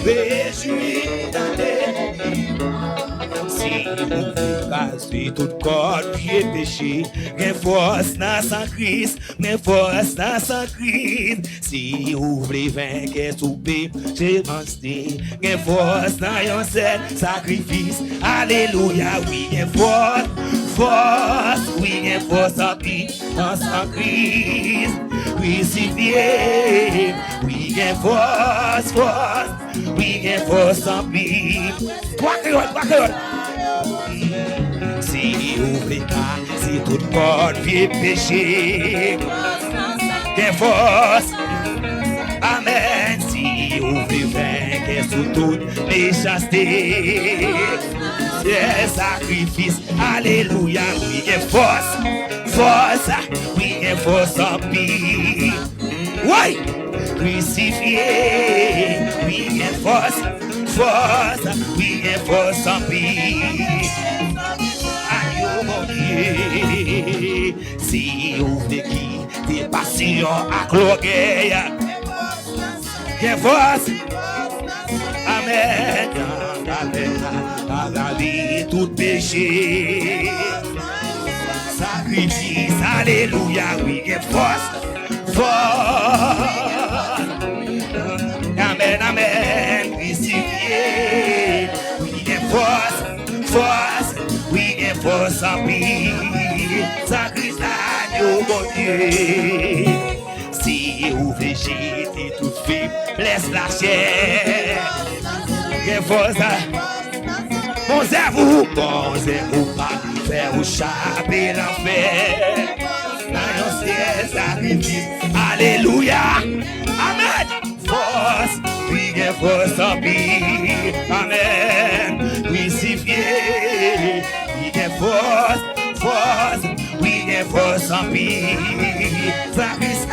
réjouis dans les si vous casser tout corps pied péché, mais force dans sans Christ, mais force dans sans Christ. Si vous voulez vaincre souper, j'ai pensé, mais force dans un seul sacrifice. Alléluia, oui, mais force, force, oui, mais force en vie, dans sans Christ. Crucifié, oui, mais force, force, oui, mais force en vie. Toi, si vous voulez pas, si tout corps pied péché, qu'est force, amen. Si vous voulez vaincre sous toute méchanceté, c'est sacrifice, alléluia, oui, qu'est force, force, oui, qu'est force en vie, oui, crucifié, oui, qu'est force, force, oui, qu'est force en vie. Si vous voulez quitter passion à l'orgueil, qu'est force, amen, à la vie tout péché, sacrifice, alléluia, oui, qu'est force, force, amen, amen, crucifié, oui, qu'est force, force, oui, qu'est force en vie, sacrifice, mon Dieu. Si vous voulez jeter toute faiblesse la chair, qu'est force, bon c'est vous pas faire vous chaper l'enfer, dans un ciel sacrifice, alléluia, amen, force, oui, qu'est force en vie, amen, crucifié, oui, qu'est force, force, oui, qu'est force en vie, sacrifice,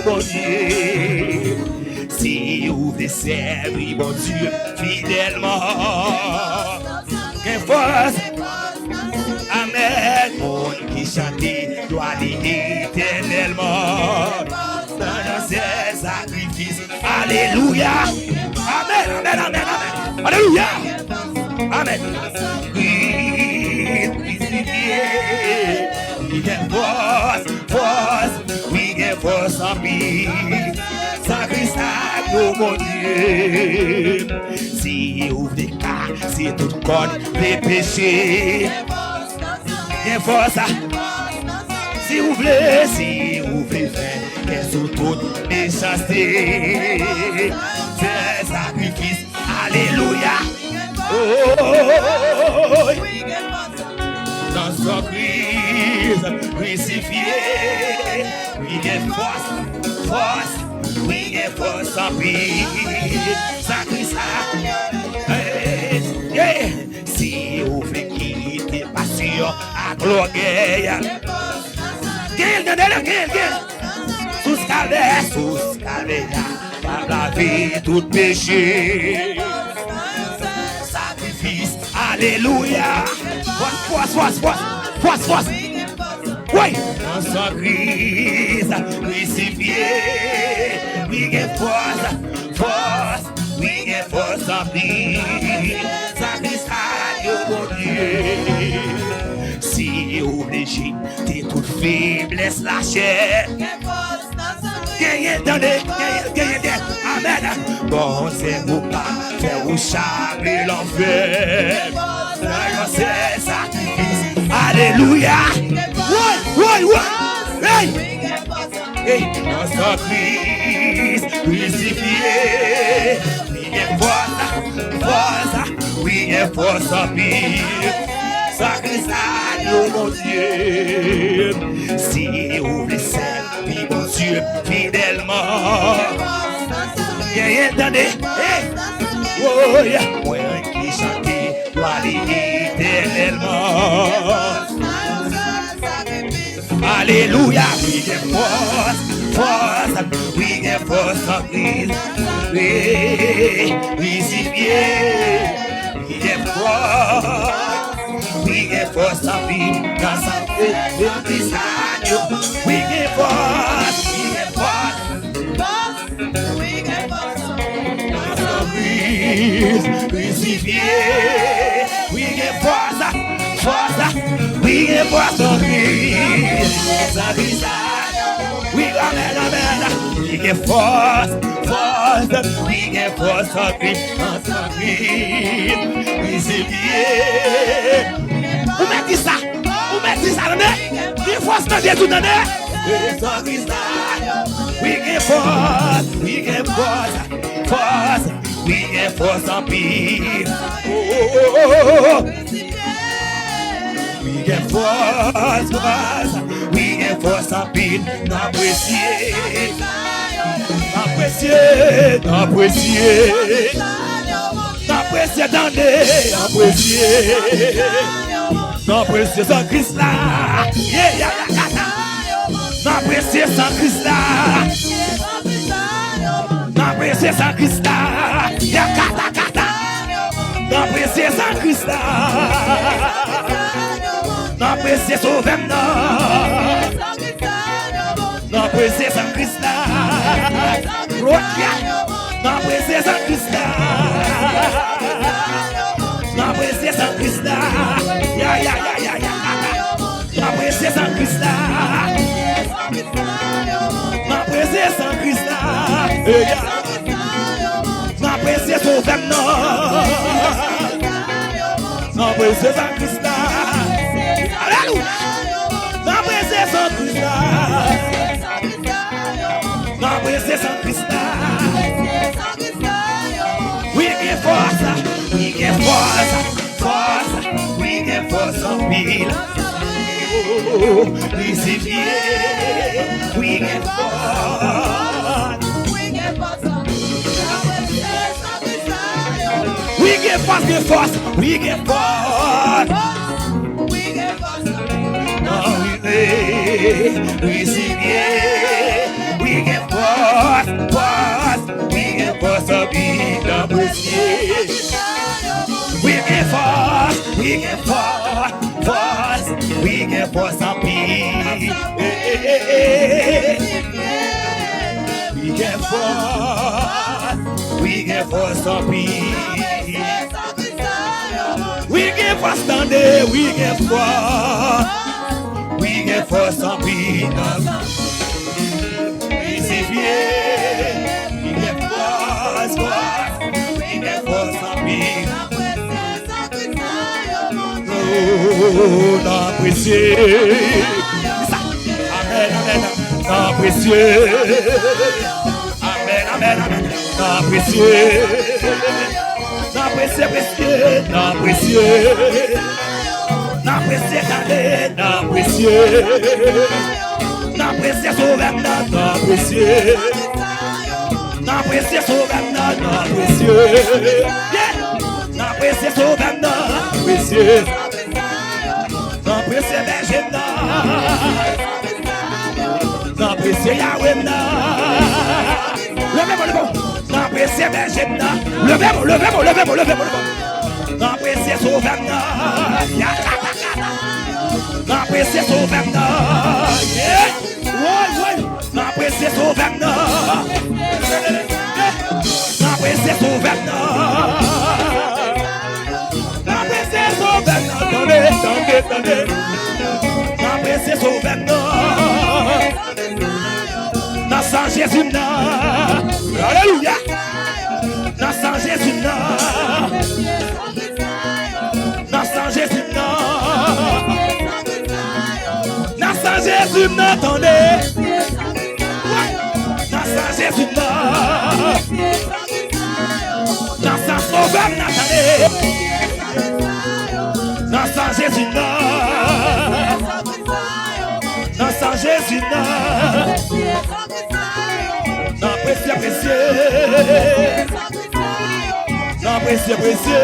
mon Dieu. Si vous voulez servir, mon Dieu, fidèlement, qu'est force, amen, mon qui chante, doit éternellement, dans un seul sacrifice, alléluia, amen, amen, amen, amen, alléluia, amen. We get force, force, we get force en vie. Sacrifice, mon Dieu. Si vous voulez casser tout corps les péchés, get force. Si vous voulez faire qu'est-ce que toute méchanceté, c'est sacrifice, alléluia. Oh, dans son Christ crucifié, we get force, force, we get force en vie, sacrifice, yeah. Si vous voulez quitter passion à l'orgueil, sous calvaire, par la vie tout péché, sacrifice, alléluia. Force. Oui, dans son Christ crucifié, we get force, we get force en vie, sacrifice, mon Dieu. Si vous voulez jeter toute faiblesse la chair, gagnez, amen. Bon, c'est vous pas faire vous charmer l'enfer, c'est sacrifice, alléluia. Ouais. Hey, dans son Christ crucifié, we get force, we get force en vie, sacrifice, mon Dieu. Si vous voulez servir, mon Dieu, fidèlement, attendez, oh yeah, moi qui chante, doit éternellement. Alléluia, we get force, we get force of Christ. Crucifié, we get force of Christ. Dans sa vie, we get force, we get force. Christ crucifié. We get force, force. We get force en Christ. Sans Christ, we amen, amen. We get force, force. We get force en Christ. Sans Christ crucifié. Où mettez ça? Où mettez ça? Il faut se donner tout donner. Sans Christ, we get force, force. We get force en peace. Oh. We get force, force. We get force en peace. N'apprécier, n'apprécier, n'apprécier. N'apprécier, attendez, n'apprécier. N'apprécier sans Christ là. Yeah, yeah, yeah. N'apprécier sans Christ là. N'apprécier sans Christ là. Yakata kata. N'apprécier sans Christ là. N'apprécier sauvement. N'apprécier sans Christ là. N'apprécier sans Christ là. N'apprécier sans Christ là. Ya ya ya ya ya. N'apprécier sans Christ là. N'apprécier sans Christ là. N'apprécier sauvement. N'apprécier sans Christ là. Alléluia. N'apprécier sans Christ là. N'apprécier sans Christ là. We get force, we get force, force. We get force en pile. Crucifié, we get force. We get force, get force, we get force. Crucifié, we get force, force. We get force of being appreciated. We get force, we get force, force. We get force of peace. We get force, we get force of peace. We get force Sunday, we get force. We get force of peace. Crucifié, we get force, force. We get force of peace. Oh, n'apprécier. Amen, amen. N'apprécier. Amen, amen, amen. N'apprécier. N'apprécier, apprécier. N'apprécier. N'apprécier, d'aller. N'apprécier. N'apprécier, sauvement. N'apprécier. N'apprécier, sauvement. N'apprécier. N'apprécier, sauvement. N'apprécier. N'apprécier berger n'apprécier Yahweh levez-moi le bon. N'apprécier berger levez-moi, levez-moi, levez-moi, levez-moi le bon. N'apprécier sauveur n'apprécier sauveur n'apprécier sauveur n'apprécier sauveur n'apprécier sauveur attendez n'apprécier sauveur dans sang Jésus alléluia dans sang Jésus dans sang Jésus dans sang Jésus attendez dans sang Jésus dans sang sauveur attendez dans sang Jésus dans sang Jésus n'apprécier apprécier n'apprécier apprécier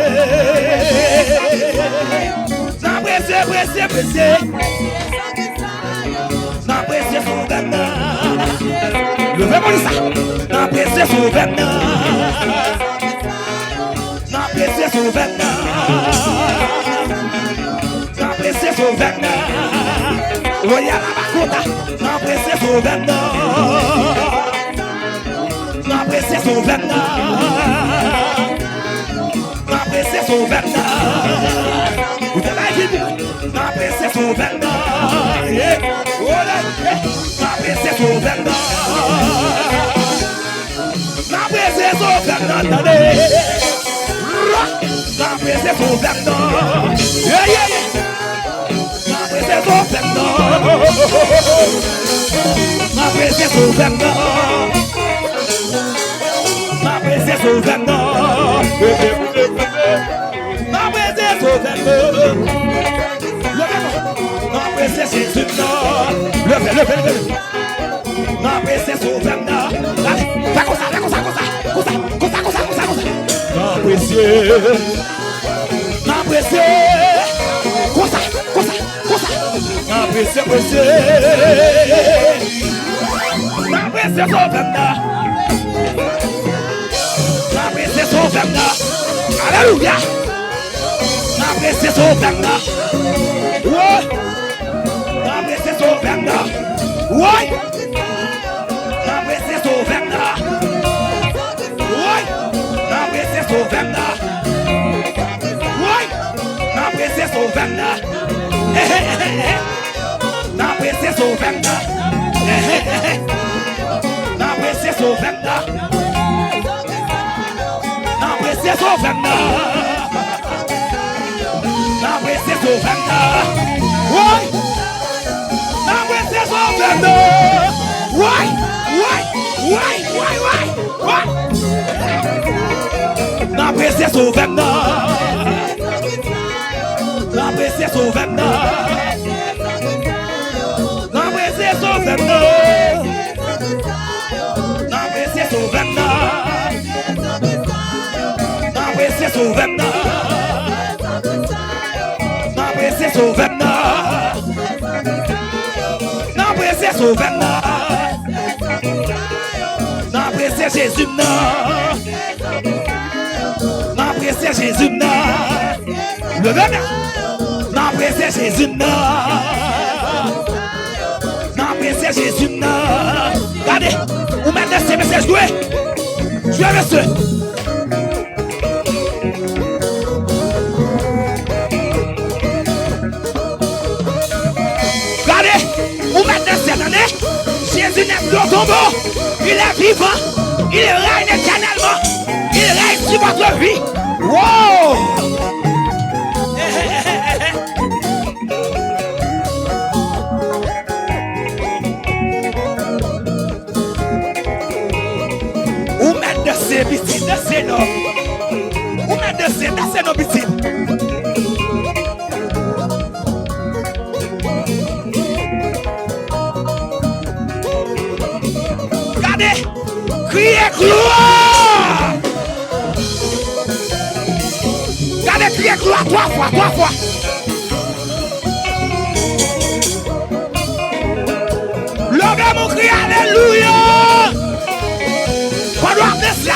n'apprécier apprécier apprécier n'apprécier son vêtement levez-moi ça n'apprécier son vêtement n'apprécier son vêtement n'apprécier son vêtement voyez la bakota n'apprécier son vêtement n'apprécier son vêtement Sauvena. Vous avez dit, n'a pressé Sauvena. N'a pressé Sauvena. N'a pressé Sauvena. N'a pressé Sauvena. N'a pressé Sauvena. N'a pressé Sauvena. Ma presse Sauvena. Ma presse Sauvena. Ma presse Jésus. Levez. Ma presse Sauvena. Allez, fais comme ça. Ma presse. Ma presse. Comme ça. Ma presse. Ma presse Sauvena. Ma presse Sauvena. Alléluia. Ma presse Sauvena. Ouais. Ma presse Sauvena. Ouais. Ma presse Sauvena. Ouais. Ma presse Sauvena. Ouais. Ma presse Sauvena. Ma presse Sauvena. Ma presse Sauvena. Na presse Sauvena. Na presse Sauvena. Why? Na presse Sauvena. Why? Na presse Sauvena. Na presse Sauvena. Na presse Sauvena. Na presse Sauvena. Na presse Sauvena. Na presse Sauvena. Na presse Sauvena. Na presse Jésus. Na presse Jésus. Le même. Na presse Jésus. Na presse Jésus. Regardez, vous mettez ces messages joués. Jouez monsieur. Jésus n'est plus au tombeau, il est vivant, il règne éternellement, il règne sur votre vie. Wow! Ou mettre de ces bêtises, de ces noms. Ou mettre de ces noms bêtises. Criez gloire! Regardez, criez gloire 3 fois. Levez mon cri, alléluia! Pendant ça,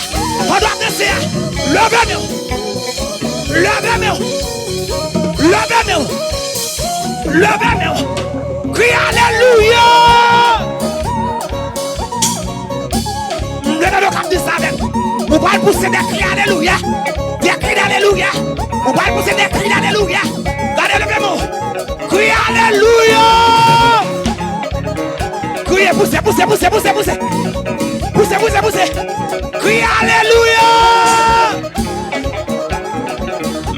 levez-moi! Crie alléluia! Vous pouvez pousser des cris d'alléluia. Des cris d'alléluia. Vous pouvez pousser des cris d'alléluia. Regardez le mot. Crie alléluia. Criez, poussez. Poussez. Crie alléluia.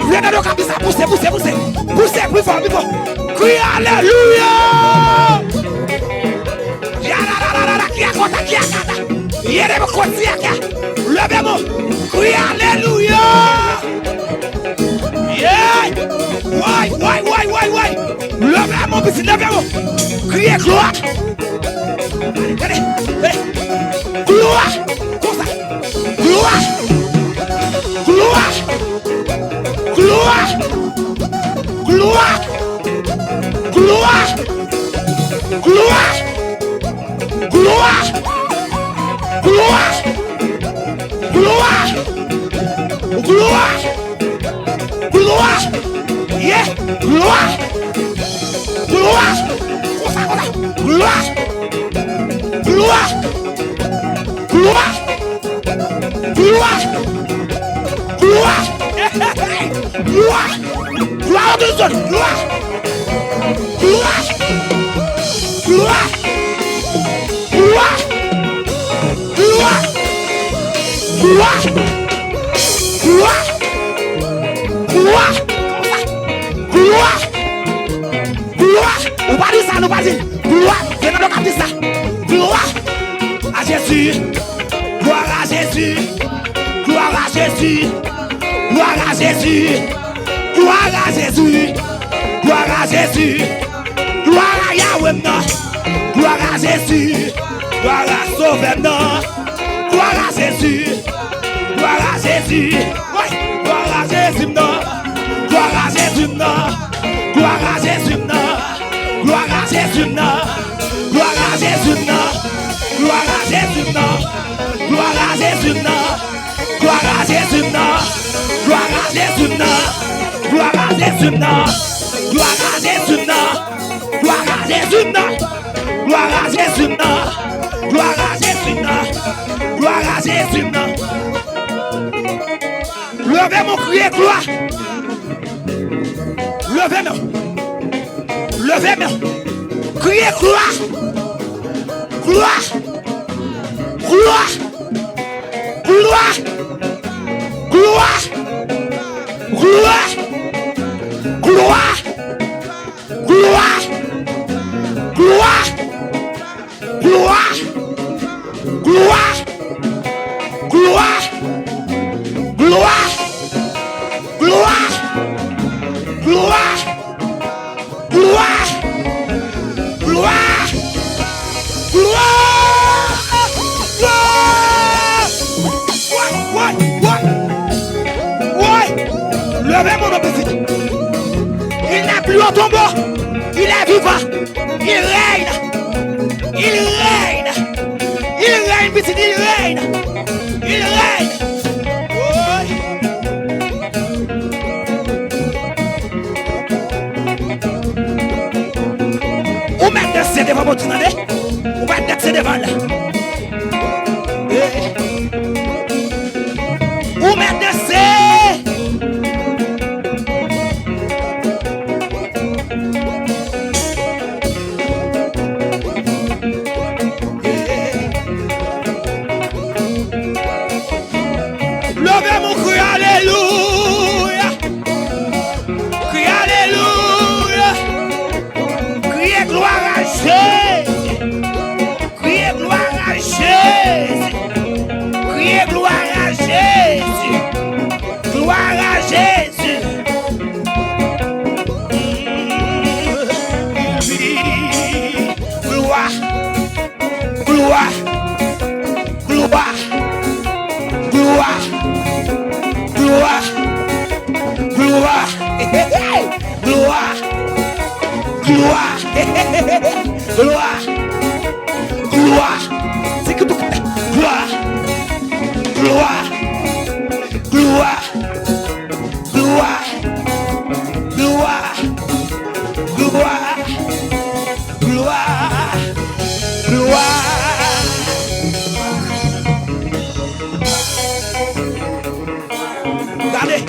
Venez le cap de ça. Poussez. Poussez plus fort. Crie alléluia. Levez-moi, crie alléluia. Yeah. Why. Levez-moi, criez gloire. Allez. Gloire. Comme ça. Gloire. Yeah. Gloire. Gloire. Gloire de zone. Gloire. Gloire. Gloire. Gloire. Gloire. Gloire. Gloire. Gloire. Gloire. Gloire. On va dire ça, nous pas dire. Gloire. Venez nous dire ça. Gloire à Jésus. Gloire à Jésus. Gloire à Jésus. Gloire à Jésus. Gloire à Jésus. Gloire à Jésus. Gloire à Yahweh. Gloire à Jésus. Gloire à Sauveur. Gloire à Jésus. Gloire à Jésus. Gloire à Jésus. Gloire à Jésus. Gloire à Jésus. Gloire à Jésus. Gloire à Jésus. Gloire à Jésus. Gloire à Jésus. Gloire à Jésus. Gloire à Jésus. Gloire à Jésus. Gloire à Jésus. Gloire à Jésus. Gloire à Jésus. Gloire à Jésus. Gloire à Jésus. Levez mon cri, gloire. Levez-moi. Levez-moi. Criez gloire. Gloire. Gloire. Gloire. Gloire. Gloire. Gloire. Gloire. Gloire. Gloire. Gloire. Gloire. Gloire. Gloire. Gloire. Gloire. Gloire. Levez mon appétit. Il n'est plus au tombeau. Il est vivant. Il règne. Il règne. Il règne, petit. Il règne. Il règne. Où mettre c'est devant votre année? Où mettre c'est devant là? Où mettre c'est? Levez mon cri, alléluia. Cri, alléluia. Criez gloire à Jésus. Criez gloire à Jésus. Criez gloire à Jésus. Gloire à Jésus. Gloire. Gloire. Gloire. Gloire. Gloire. Gloire. Gloire. Gloire. Gloire. Gloire. C'est que tout. Gloire. Gloire. Gloire. Gloire. Gloire. Gloire. Gloire. Gloire. Regardez.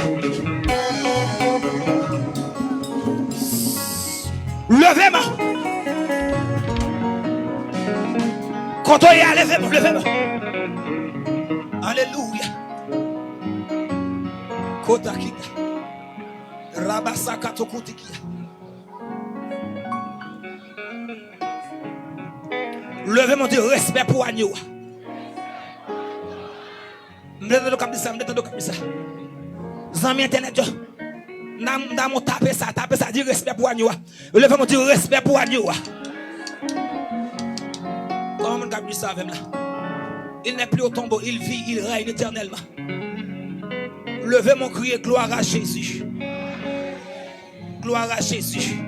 Levez-moi. Quand on y a, levez-moi, levez-moi. Alléluia. Kotakita. Rabasaka tokotikia. Levez-moi de respect pour Agneau. M'donne comme ça, m'donne comme ça. Zami internet yo. Dans mon taper ça, dit respect pour Agneau. Levez-moi de respect pour Agneau. Comment on dit ça avec là? Il n'est plus au tombeau, il vit, il règne éternellement. Levez mon cri, gloire à Jésus. Gloire à Jésus.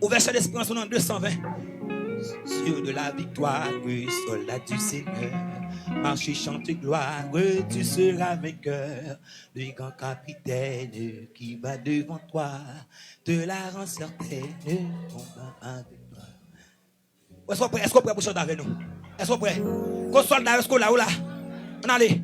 Au verset d'espérance, on est en 220. Sur de la victoire, soldat du Seigneur. Marche et chante gloire, tu seras vainqueur. Le grand capitaine qui va devant toi te la rend certaine. On va avec toi. Est-ce qu'on est prêt pour chanter avec nous? Est-ce qu'on est prêt? Qu'on soldat, est-ce qu'on là ou là? On allait.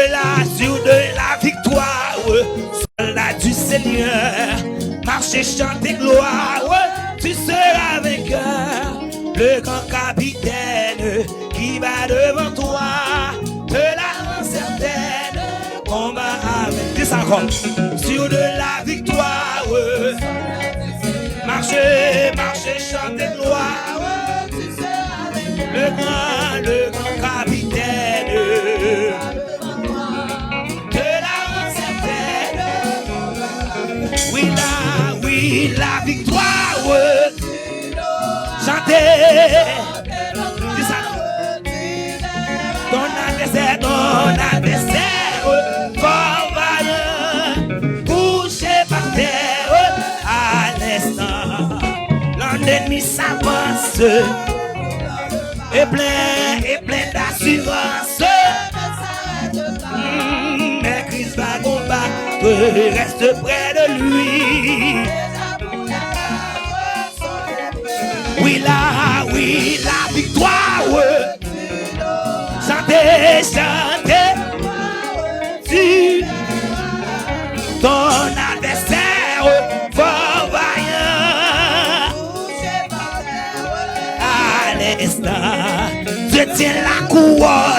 de la victoire, soldat du Seigneur, marchez, chantez gloire, tu seras vainqueur, le grand capitaine qui va devant toi, de la certaine, combat avec. Dis encore, sur de la victoire, marchez, marchez, chantez gloire, le grand capitaine de la certaine. Oui, la victoire. Chantez. Dis ça. Ton adversaire, fort vaillant, couché par terre à l'instant. L'ennemi s'avance. Et plein d'assurance. Mais Christ va combattre, reste près de lui. Oui, la victoire. Chantez, chantez. Si ton adversaire fort vaillant à l'instant, je tiens la couronne.